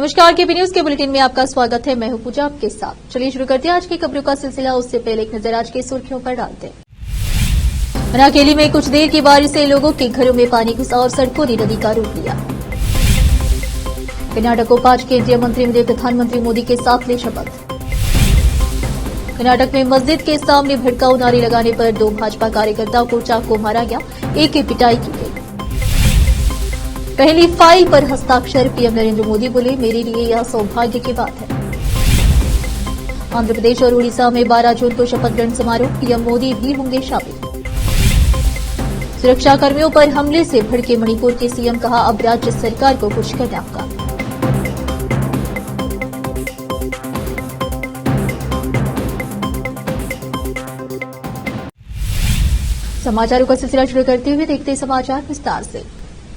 नमस्कार, KP news के bulletin में आपका स्वागत है। मैं हूं पूजा आपके साथ। चलिए शुरू करते हैं आज की खबरों का सिलसिला। उससे पहले एक नजर आज की सुर्खियों पर डालते हैं। राकेली में कुछ देर की बारिश से लोगों के घरों में पानी घुसा और सड़कों ने नदी का रूप लिया। कर्नाटक को 5 केंद्रीय मंत्री मिले, प्रधानमंत्री मोदी के साथ ले शपथ। कर्नाटक में मस्जिद के सामने भड़काऊ नारे लगाने पर 2 भाजपा कार्यकर्ताओं को चाकू मारा गया, एक की पिटाई की गई। पहली फाइल पर हस्ताक्षर, पीएम नरेंद्र मोदी बोले, मेरे लिए यह सौभाग्य की बात है। आंध्र प्रदेश और उड़ीसा में 12 जून को शपथ ग्रहण समारोह, पीएम मोदी भी होंगे शामिल। सुरक्षा कर्मियों पर हमले से भड़के मणिपुर के सीएम, कहा अब राज्य सरकार को कुछ करना होगा। समाचारों का सिलसिला शुरू करते हुए देखते हैं समाचार विस्तार से।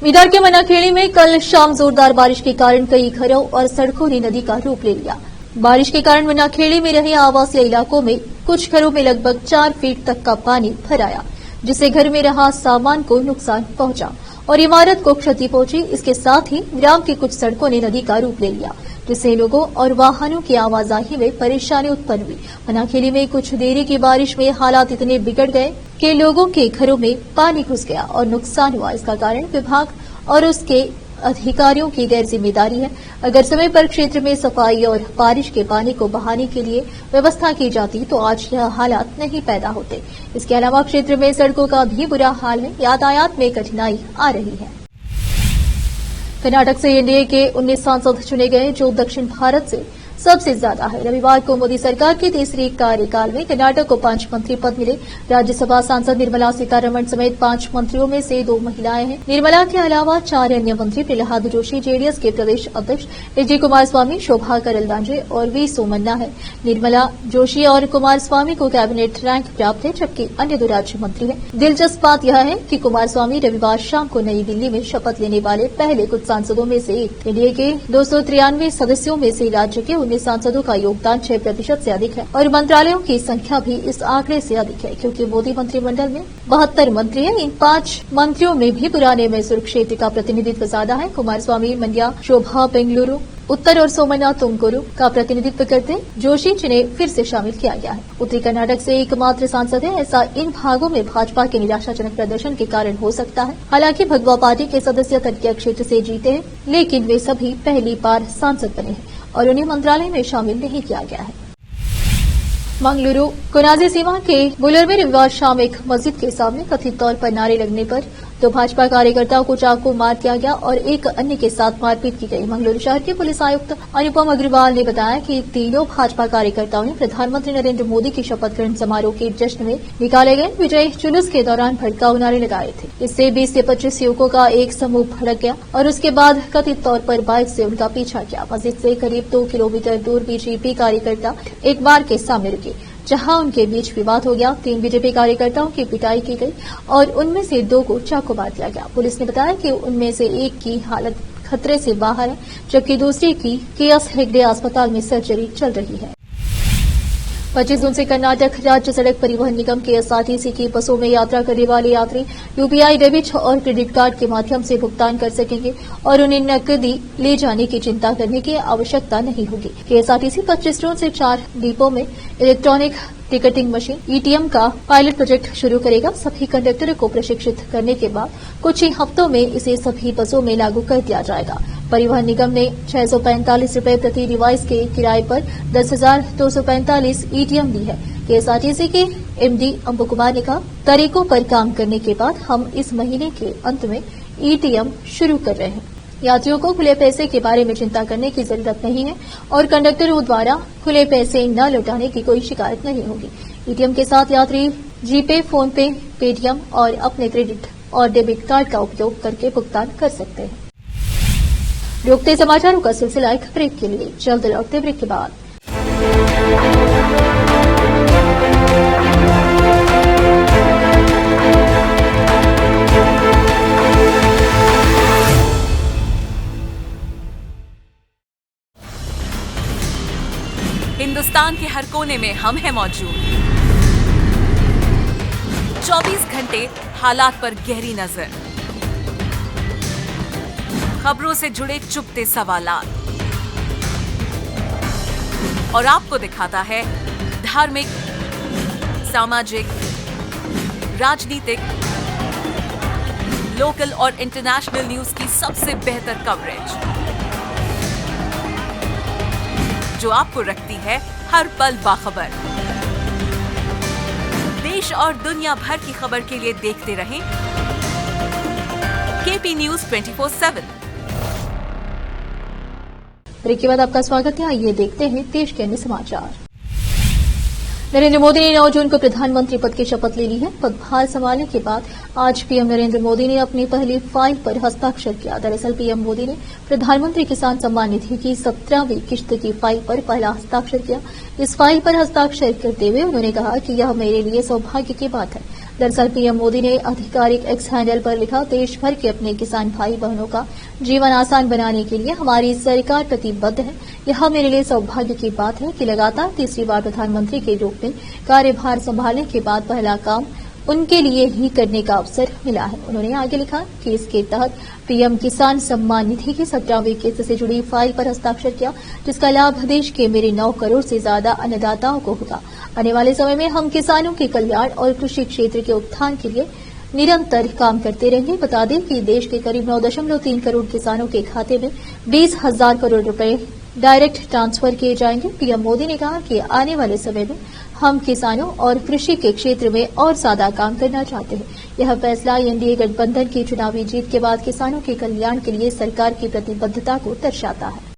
मीदार के मनाखेड़ी में कल शाम जोरदार बारिश के कारण कई घरों और सड़कों ने नदी का रूप ले लिया। बारिश के कारण मनाखेड़ी में रहे आवासीय इलाकों में कुछ घरों में लगभग 4 फीट तक का पानी भर आया, जिससे घर में रहा सामान को नुकसान पहुंचा और इमारत को क्षति पहुंची। इसके साथ ही ग्राम की कुछ सड़कों ने नदी का रूप ले लिया, जिससे लोगों और वाहनों की आवाजाही में परेशानी उत्पन्न हुई। मनाखेड़ी में कुछ देरी की बारिश में हालात इतने बिगड़ गए कि लोगों के घरों में पानी घुस गया और नुकसान हुआ। इसका कारण विभाग और उसके अधिकारियों की गैर जिम्मेदारी है। अगर समय पर क्षेत्र में सफाई और बारिश के पानी को बहाने के लिए व्यवस्था की जाती तो आज यह हालात नहीं पैदा होते। इसके अलावा क्षेत्र में सड़कों का भी बुरा हाल है, यातायात में कठिनाई आ रही है। कर्नाटक से एनडीए के 19 सांसद चुने गए, जो दक्षिण भारत से सबसे ज्यादा है। रविवार को मोदी सरकार के तीसरी कार्यकाल में कर्नाटक को 5 मंत्री पद मिले। राज्यसभा सांसद निर्मला सीतारमण समेत 5 मंत्रियों में से 2 महिलाएं हैं। निर्मला के अलावा 4 अन्य मंत्री प्रहलाद जोशी, जेडीएस के प्रदेश अध्यक्ष, एच.डी. कुमारस्वामी, शोभा करंदलाजे और वी सोमन्ना है। निर्मला जोशी और कुमारस्वामी को कैबिनेट रैंक प्राप्त है, जबकि अन्य 2 राज्य मंत्री हैं। दिलचस्प बात यह है कि कुमारस्वामी रविवार शाम को नई दिल्ली में शपथ लेने वाले पहले कुछ सांसदों में से एक। एनडीए के 293 सदस्यों में से राज्य के 19 सांसदों का योगदान 6% से अधिक है और मंत्रालयों की संख्या भी इस आंकड़े से अधिक है, क्योंकि मोदी मंत्रिमंडल में 72 मंत्री हैं। इन 5 मंत्रियों में भी पुराने मैसूर क्षेत्र का प्रतिनिधित्व ज्यादा है। कुमारस्वामी मंड्या, शोभा बेंगलुरु उत्तर और सोमन्ना तुमकुरु का प्रतिनिधित्व करते हैं। जोशी जिन्हें फिर से शामिल किया गया है। उत्तरी कर्नाटक से एकमात्र सांसद है। ऐसा इन भागों में भाजपा के निराशाजनक प्रदर्शन के कारण हो सकता है। हालांकि भगवा पार्टी के सदस्य तटीय क्षेत्र से जीते हैं, लेकिन वे सभी पहली बार सांसद बने हैं और उन्हें मंत्रालय में शामिल नहीं किया गया है। मंगलुरु कोनाजी सीमा के बुलर में रविवार शाम एक मस्जिद के सामने कथित तौर पर नारे लगने पर 2 भाजपा कार्यकर्ताओं को चाकू मार दिया गया और एक अन्य के साथ मारपीट की गई। मंगलुरु शहर के पुलिस आयुक्त अनुपम अग्रवाल ने बताया कि तीनों भाजपा कार्यकर्ताओं ने प्रधानमंत्री नरेंद्र मोदी की शपथ ग्रहण समारोह के जश्न में निकाले गए विजय जुलूस के दौरान भड़काऊ नारे लगाए थे। इससे 20 से 25 युवकों का एक समूह भड़क गया और उसके बाद कथित तौर पर बाइक से उनका पीछा किया। मस्जिद से करीब 2 किलोमीटर दूर बीजेपी कार्यकर्ता एक बार के सामने रुके, जहां उनके बीच विवाद हो गया। 3 बीजेपी कार्यकर्ताओं की पिटाई की गई और उनमें से 2 को चाकू मार दिया गया। पुलिस ने बताया कि उनमें से एक की हालत खतरे से बाहर है, जबकि दूसरी की केएस हेगड़े अस्पताल में सर्जरी चल रही है। 25 जून से कर्नाटक राज्य सड़क परिवहन निगम के एसआरटीसी की बसों में यात्रा करने वाले यात्री यूपीआई डेबिट और क्रेडिट कार्ड के माध्यम से भुगतान कर सकेंगे और उन्हें नकदी ले जाने की चिंता करने की आवश्यकता नहीं होगी। केएसआरटीसी 25 जून से 4 डिपो में इलेक्ट्रॉनिक टिकटिंग मशीन ईटीएम का पायलट प्रोजेक्ट शुरू करेगा। सभी कंडक्टरों को प्रशिक्षित करने के बाद कुछ ही हफ्तों में इसे सभी बसों में लागू कर दिया जाएगा। परिवहन निगम ने 645 रुपए प्रति डिवाइस के किराए पर 10,245 ईटीएम दी है। केएसआरटीसी के एमडी अंबु कुमार ने कहा, तरीकों पर काम करने के बाद हम इस महीने के अंत में ईटीएम शुरू कर रहे हैं। यात्रियों को खुले पैसे के बारे में चिंता करने की जरूरत नहीं है और कंडक्टरों द्वारा खुले पैसे न लौटाने की कोई शिकायत नहीं होगी। ईटीएम के साथ यात्री जीपे, फोन पे, पेटीएम और अपने क्रेडिट और डेबिट कार्ड का उपयोग करके भुगतान कर सकते हैं। रोकते समाचारों का सिलसिला एक ब्रेक के लिए, जल्द लौटते ब्रेक के बाद। हिंदुस्तान के हर कोने में हम हैं मौजूद। 24 घंटे हालात पर गहरी नजर, खबरों से जुड़े चुपते सवालात, और आपको दिखाता है धार्मिक, सामाजिक, राजनीतिक, लोकल और इंटरनेशनल न्यूज की सबसे बेहतर कवरेज, जो आपको रखती है हर पल बाखबर। देश और दुनिया भर की खबर के लिए देखते रहें केपी न्यूज 24/7। ब्रेक के बाद आपका स्वागत है। आइए देखते हैं देश के अन्य समाचार। नरेंद्र मोदी ने 9 जून को प्रधानमंत्री पद की शपथ ले ली है। पदभार संभालने के बाद आज पीएम नरेंद्र मोदी ने अपनी पहली फाइल पर हस्ताक्षर किया। दरअसल पीएम मोदी ने प्रधानमंत्री किसान सम्मान निधि की 17वीं किश्त की फाइल पर पहला हस्ताक्षर किया। इस फाइल पर हस्ताक्षर करते हुए उन्होंने कहा कि यह मेरे लिए सौभाग्य की बात है। दरअसल पीएम मोदी ने आधिकारिक एक्स हैंडल पर लिखा, देश भर के अपने किसान भाई बहनों का जीवन आसान बनाने के लिए हमारी सरकार प्रतिबद्ध है। यह मेरे लिए सौभाग्य की बात है कि लगातार तीसरी बार प्रधानमंत्री के रूप में कार्यभार संभालने के बाद पहला काम उनके लिए ही करने का अवसर मिला है। उन्होंने आगे लिखा कि इसके तहत पीएम किसान सम्मान निधि की 17वीं किस्त से जुड़ी फाइल पर हस्ताक्षर किया, जिसका लाभ देश के मेरे 9 करोड़ से ज्यादा अन्नदाताओं को होगा। आने वाले समय में हम किसानों के कल्याण और कृषि क्षेत्र के उत्थान के लिए निरंतर काम करते रहेंगे। बता दें कि देश के करीब 9.3 करोड़ किसानों के खाते में 20,000 करोड़ रुपए डायरेक्ट ट्रांसफर किए जाएंगे। पीएम मोदी ने कहा कि आने वाले समय में हम किसानों और कृषि के क्षेत्र में और ज्यादा काम करना चाहते हैं। यह फैसला एनडीए गठबंधन की चुनावी जीत के बाद किसानों के कल्याण के लिए सरकार की प्रतिबद्धता को दर्शाता है।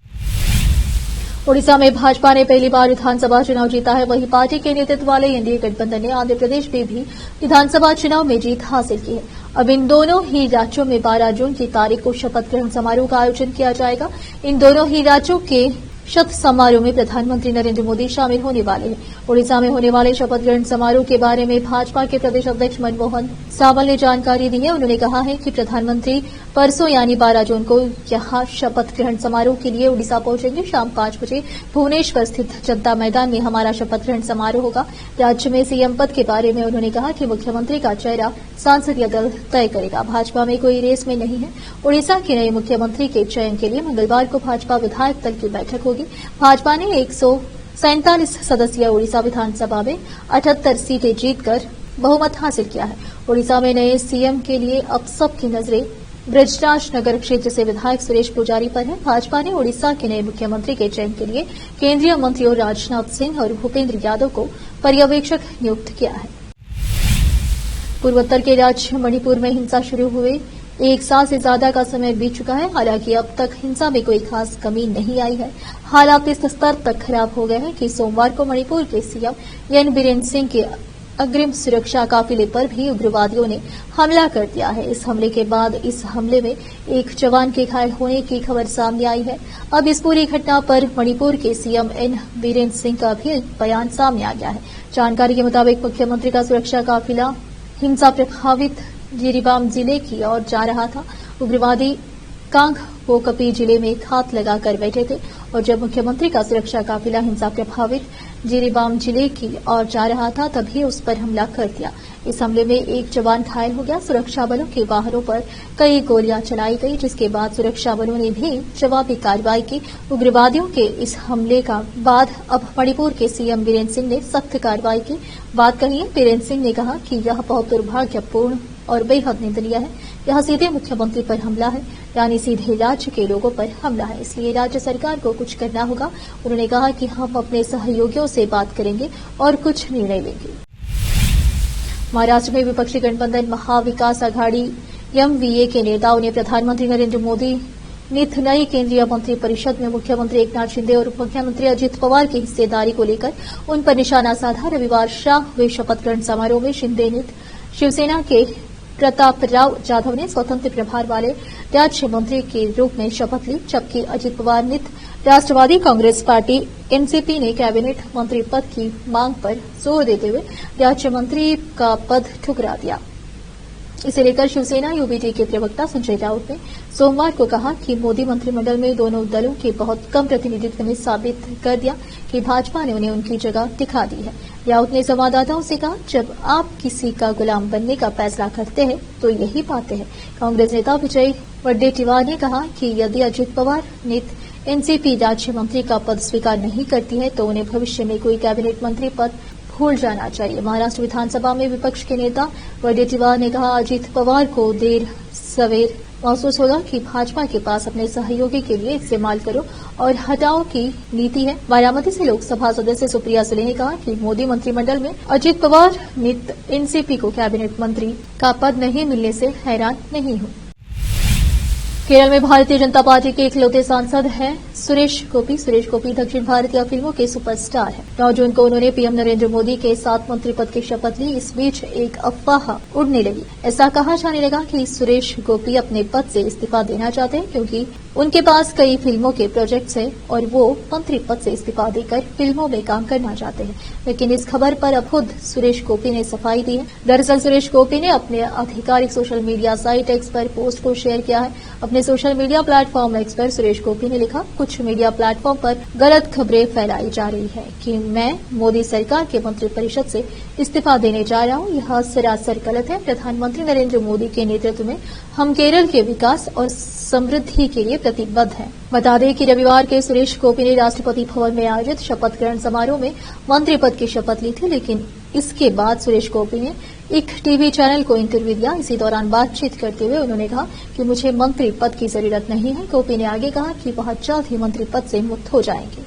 ओडिशा में भाजपा ने पहली बार विधानसभा चुनाव जीता है। वहीं पार्टी के नेतृत्व वाले एनडीए गठबंधन ने आंध्र प्रदेश में भी विधानसभा चुनाव में जीत हासिल की है। अब इन दोनों ही राज्यों में 12 जून की तारीख को शपथ ग्रहण समारोह का आयोजन किया जाएगा। इन दोनों ही राज्यों के शपथ समारोह में प्रधानमंत्री नरेंद्र मोदी शामिल होने वाले हैं। ओडिशा में होने वाले शपथ ग्रहण समारोह के बारे में भाजपा के प्रदेश अध्यक्ष मनमोहन सावल ने जानकारी दी है। उन्होंने कहा है कि प्रधानमंत्री परसों यानी 12 जून को यहां शपथ ग्रहण समारोह के लिए ओडिशा पहुंचेंगे। शाम 5 बजे भुवनेश्वर स्थित जनता मैदान में हमारा शपथ ग्रहण समारोह होगा। राज्य में सीएम पद के बारे में उन्होंने कहा कि मुख्यमंत्री का चेहरा संसदीय दल तय करेगा। भाजपा में कोई रेस में नहीं है। ओडिशा के नए मुख्यमंत्री के चयन के लिए मंगलवार को भाजपा विधायक दल की बैठक होगी। भाजपा ने 147 सदस्यीय ओडिशा विधानसभा में 78 सीटें जीतकर बहुमत हासिल किया है। ओडिशा में नए सीएम के लिए अब सबकी नजरें ब्रजराज नगर क्षेत्र से विधायक सुरेश पुजारी पर है। भाजपा ने ओडिशा के नए मुख्यमंत्री के चयन के लिए केंद्रीय मंत्रियों राजनाथ सिंह और भूपेंद्र यादव को पर्यवेक्षक नियुक्त किया है। पूर्वोत्तर के राज्य मणिपुर में हिंसा शुरू हुए 1 साल से ज्यादा का समय बीत चुका है। हालांकि अब तक हिंसा में कोई खास कमी नहीं आई है। हालात इस स्तर तक खराब हो गए हैं कि सोमवार को मणिपुर के सीएम एन बीरेन सिंह के अग्रिम सुरक्षा काफिले पर भी उग्रवादियों ने हमला कर दिया है। इस हमले के बाद इस हमले में एक जवान के घायल होने की खबर सामने आई है। अब इस पूरी घटना पर मणिपुर के सीएम एन बीरेन सिंह का भी बयान सामने आ गया है। जानकारी के मुताबिक मुख्यमंत्री का सुरक्षा काफिला हिंसा प्रभावित जिरीबाम जिले की ओर जा रहा था। उग्रवादी कांग पोकपी जिले में घात लगाकर बैठे थे और जब मुख्यमंत्री का सुरक्षा काफिला हिंसा प्रभावित जिरीबाम जिले की ओर जा रहा था तभी उस पर हमला कर दिया। इस हमले में एक जवान घायल हो गया। सुरक्षा बलों के वाहनों पर कई गोलियां चलाई गई, जिसके बाद सुरक्षा बलों ने भी जवाबी कार्रवाई की। उग्रवादियों के इस हमले का बाद अब मणिपुर के सीएम बीरेन सिंह ने सख्त कार्रवाई की बात कही है। बीरेन सिंह ने कहा कि यह बहुत दुर्भाग्यपूर्ण और बेहद निंदनीय है। यह सीधे मुख्यमंत्री पर हमला है, यानी सीधे राज्य के लोगों पर हमला है। इसलिए राज्य सरकार को कुछ करना होगा। उन्होंने कहा कि हम अपने सहयोगियों से बात करेंगे और कुछ निर्णय लेंगे। महाराष्ट्र में विपक्षी गठबंधन महाविकास आघाड़ी एमवीए के नेताओं ने प्रधानमंत्री नरेंद्र मोदी नीत नई केंद्रीय मंत्री परिषद में मुख्यमंत्री एकनाथ शिंदे और उप मुख्यमंत्री अजित पवार की हिस्सेदारी को लेकर उन पर निशाना साधा। रविवार शाम हुए शपथ ग्रहण समारोह में शिंदे ने शिवसेना के प्रतापराव जाधव ने स्वतंत्र प्रभार वाले राज्य मंत्री के रूप में शपथ ली, जबकि अजित पवार ने राष्ट्रवादी कांग्रेस पार्टी एनसीपी ने कैबिनेट मंत्री पद की मांग पर जोर देते हुए राज्य मंत्री का पद ठुकरा दिया। इसे लेकर शिवसेना यूबीटी के प्रवक्ता संजय राउत ने सोमवार को कहा कि मोदी मंत्रिमंडल में दोनों दलों के बहुत कम प्रतिनिधित्व ने साबित कर दिया कि भाजपा ने उन्हें उनकी जगह दिखा दी है। राउत ने संवाददाताओं से कहा, जब आप किसी का गुलाम बनने का फैसला करते हैं तो यही पाते हैं। कांग्रेस नेता विजय वडेट्टीवार ने कहा कि यदि अजित पवार नीत एनसीपी राज्य मंत्री का पद स्वीकार नहीं करती है तो उन्हें भविष्य में कोई कैबिनेट मंत्री पद भूल जाना चाहिए। महाराष्ट्र विधानसभा में विपक्ष के नेता वडेट्टीवार ने कहा, अजित पवार को देर सवेर महसूस होगा कि भाजपा के पास अपने सहयोगी के लिए इस्तेमाल करो और हटाओ की नीति है। बारामती से लोकसभा सदस्य सुप्रिया सुले ने कहा कि मोदी मंत्रिमंडल में अजित पवार नित एनसीपी को कैबिनेट मंत्री का पद नहीं मिलने से हैरान नहीं हूं। केरल में भारतीय जनता पार्टी के इकलौते सांसद हैं सुरेश गोपी। सुरेश गोपी दक्षिण भारतीय फिल्मों के सुपरस्टार हैं। 9 जून को उन्होंने पीएम नरेंद्र मोदी के साथ मंत्री पद की शपथ ली। इस बीच एक अफवाह उड़ने लगी। ऐसा कहा जाने लगा कि सुरेश गोपी अपने पद से इस्तीफा देना चाहते हैं क्योंकि उनके पास कई फिल्मों के प्रोजेक्ट्स हैं और वो मंत्री पद से इस्तीफा देकर फिल्मों में काम करना चाहते हैं। लेकिन इस खबर पर अब खुद सुरेश गोपी ने सफाई दी है। दरअसल सुरेश गोपी ने अपने आधिकारिक सोशल मीडिया साइट एक्स पर पोस्ट को शेयर किया है। अपने सोशल मीडिया प्लेटफॉर्म एक्स पर सुरेश गोपी ने लिखा, कुछ मीडिया प्लेटफॉर्म पर गलत खबरें फैलाई जा रही है कि मैं मोदी सरकार के मंत्रिपरिषद से इस्तीफा देने जा रहा हूं। यह सरासर गलत है। प्रधानमंत्री नरेंद्र मोदी के नेतृत्व में हम केरल के विकास और समृद्धि के लिए प्रतिबद्ध हैं। बता दें कि रविवार के सुरेश गोपी ने राष्ट्रपति भवन में आयोजित शपथ ग्रहण समारोह में मंत्री पद की शपथ ली थी, लेकिन इसके बाद सुरेश गोपी ने एक टीवी चैनल को इंटरव्यू दिया। इसी दौरान बातचीत करते हुए उन्होंने कहा कि मुझे मंत्री पद की जरूरत नहीं है। गोपी ने आगे कहा कि वह जल्द ही मंत्री पद से मुक्त हो जाएंगे।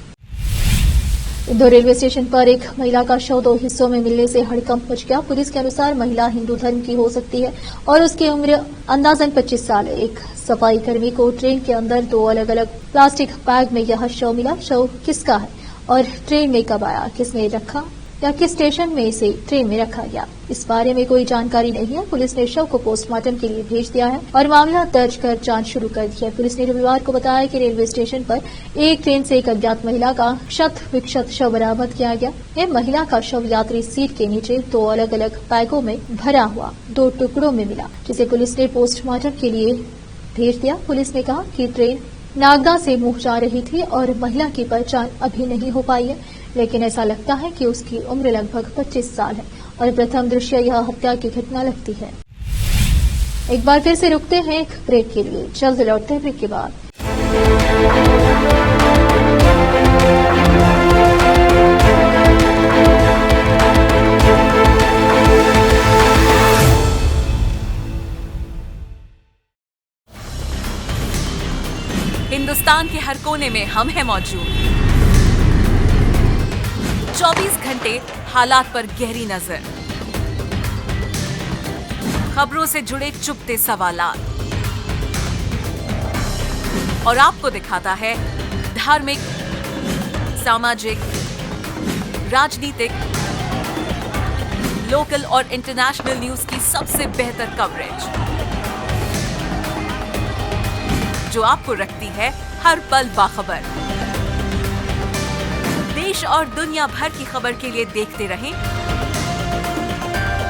इंदौर रेलवे स्टेशन पर एक महिला का शव 2 हिस्सों में मिलने से हड़कंप मच गया। पुलिस के अनुसार महिला हिंदू धर्म की हो सकती है और उसकी उम्र अंदाजन 25 साल है। एक सफाई कर्मी को ट्रेन के अंदर 2 अलग अलग प्लास्टिक बैग में यह शव मिला। शव किसका है और ट्रेन में कब आया, किसने रखा या किस स्टेशन में इसे ट्रेन में रखा गया, इस बारे में कोई जानकारी नहीं है। पुलिस ने शव को पोस्टमार्टम के लिए भेज दिया है और मामला दर्ज कर जांच शुरू कर दी है। पुलिस ने रविवार को बताया कि रेलवे स्टेशन पर एक ट्रेन से एक अज्ञात महिला का शत विक्षत शव बरामद किया गया। यह महिला का शव यात्री सीट के नीचे 2 अलग अलग बैगों में भरा हुआ 2 टुकड़ों में मिला, जिसे पुलिस ने पोस्टमार्टम के लिए भेज दिया। पुलिस ने कहा कि ट्रेन नागदा से मुंह जा रही थी और महिला की पहचान अभी नहीं हो पाई है, लेकिन ऐसा लगता है कि उसकी उम्र लगभग 25 साल है और प्रथम दृष्टया यह हत्या की घटना लगती है। एक बार फिर से रुकते हैं एक ब्रेक के लिए, जल्द लौटते हैं ब्रेक के बाद। हिंदुस्तान के हर कोने में हम हैं मौजूद। 24 घंटे हालात पर गहरी नजर, खबरों से जुड़े चुपते सवालात और आपको दिखाता है धार्मिक, सामाजिक, राजनीतिक, लोकल और इंटरनेशनल न्यूज की सबसे बेहतर कवरेज, जो आपको रखती है हर पल बाखबर। देश और दुनिया भर की खबर के लिए देखते रहें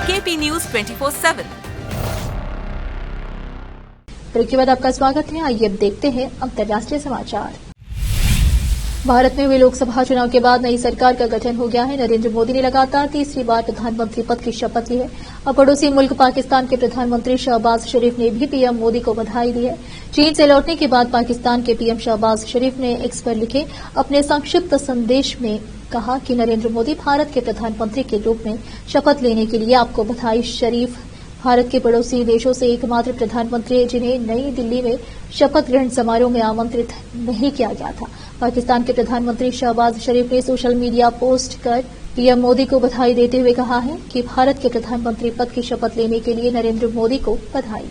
केपी न्यूज 24/7। ब्रेक के बाद आपका स्वागत है। आइए अब देखते हैं अंतर्राष्ट्रीय समाचार। भारत में हुए लोकसभा चुनाव के बाद नई सरकार का गठन हो गया है। नरेंद्र मोदी ने लगातार तीसरी बार प्रधानमंत्री पद की शपथ ली है। अब पड़ोसी मुल्क पाकिस्तान के प्रधानमंत्री शहबाज शरीफ ने भी पीएम मोदी को बधाई दी है। चीन से लौटने के बाद पाकिस्तान के पीएम शहबाज शरीफ ने एक्स पर लिखे अपने संक्षिप्त संदेश में कहा कि नरेंद्र मोदी भारत के प्रधानमंत्री के रूप में शपथ लेने के लिए आपको बधाई। शरीफ भारत के पड़ोसी देशों से एकमात्र प्रधानमंत्री है जिन्हें नई दिल्ली में शपथ ग्रहण समारोह में आमंत्रित नहीं किया गया था। पाकिस्तान के प्रधानमंत्री शहबाज शरीफ ने सोशल मीडिया पोस्ट कर पीएम मोदी को बधाई देते हुए कहा है कि भारत के प्रधानमंत्री पद की शपथ लेने के लिए नरेंद्र मोदी को बधाई।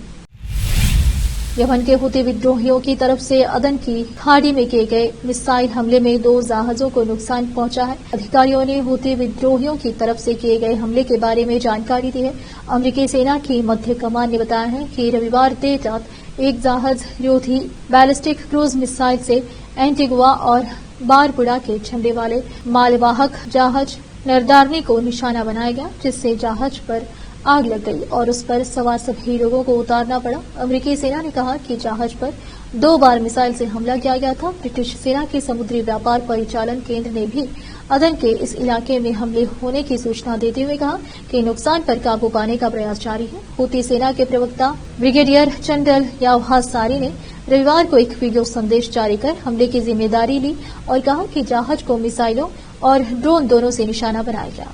यमन के हुती विद्रोहियों की तरफ से अदन की खाड़ी में किए गए मिसाइल हमले में 2 जहाजों को नुकसान पहुंचा है। अधिकारियों ने हुती विद्रोहियों की तरफ से किए गए हमले के बारे में जानकारी दी है। अमेरिकी सेना की मध्य कमान ने बताया है कि रविवार देर रात एक जहाज रोधी बैलिस्टिक क्रूज मिसाइल से एंटीगुआ और बारबुडा के झंडे वाले मालवाहक जहाज नरदारनी को निशाना बनाया गया, जिससे जहाज पर आग लग गई और उस पर सवार सभी लोगों को उतारना पड़ा। अमेरिकी सेना ने कहा कि जहाज पर 2 बार मिसाइल से हमला किया गया था। ब्रिटिश सेना के समुद्री व्यापार परिचालन केंद्र ने भी अदन के इस इलाके में हमले होने की सूचना देते हुए कहा कि नुकसान पर काबू पाने का प्रयास जारी है। हुती सेना के प्रवक्ता ब्रिगेडियर जनरल यावहा सारी ने रविवार को एक वीडियो संदेश जारी कर हमले की जिम्मेदारी ली और कहा कि जहाज को मिसाइलों और ड्रोन दोनों से निशाना बनाया गया।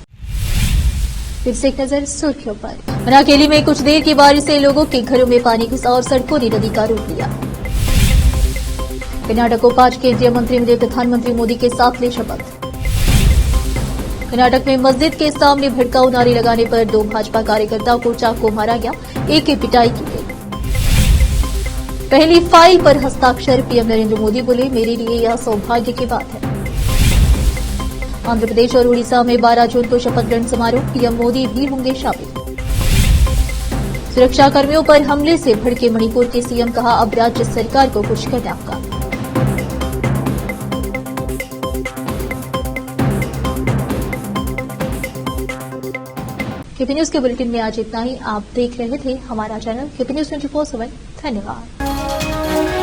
फिर से एक नजर सुर्खियों पर। मनाकेली में कुछ देर की बारिश से लोगों के घरों में पानी घुसा और सड़कों ने नदी का रूप लिया। कर्नाटक को 5 केंद्रीय मंत्री मिले, प्रधानमंत्री मोदी के साथ ले शपथ। कर्नाटक में मस्जिद के सामने भड़काऊ नारे लगाने पर 2 भाजपा कार्यकर्ताओं को चाकू मारा गया, एक की पिटाई की गई। पहली फाइल पर हस्ताक्षर, पीएम नरेंद्र मोदी बोले, मेरे लिए यह सौभाग्य की बात है। आंध्र प्रदेश और उड़ीसा में 12 जून को शपथ ग्रहण समारोह, पीएम मोदी भी होंगे शामिल। सुरक्षाकर्मियों पर हमले से भड़के मणिपुर के सीएम, कहा अब राज्य सरकार को कुछ करना होगा। केपी न्यूज के बुलेटिन में आज इतना ही। आप देख रहे थे हमारा चैनल केपी न्यूज 24/7। धन्यवाद।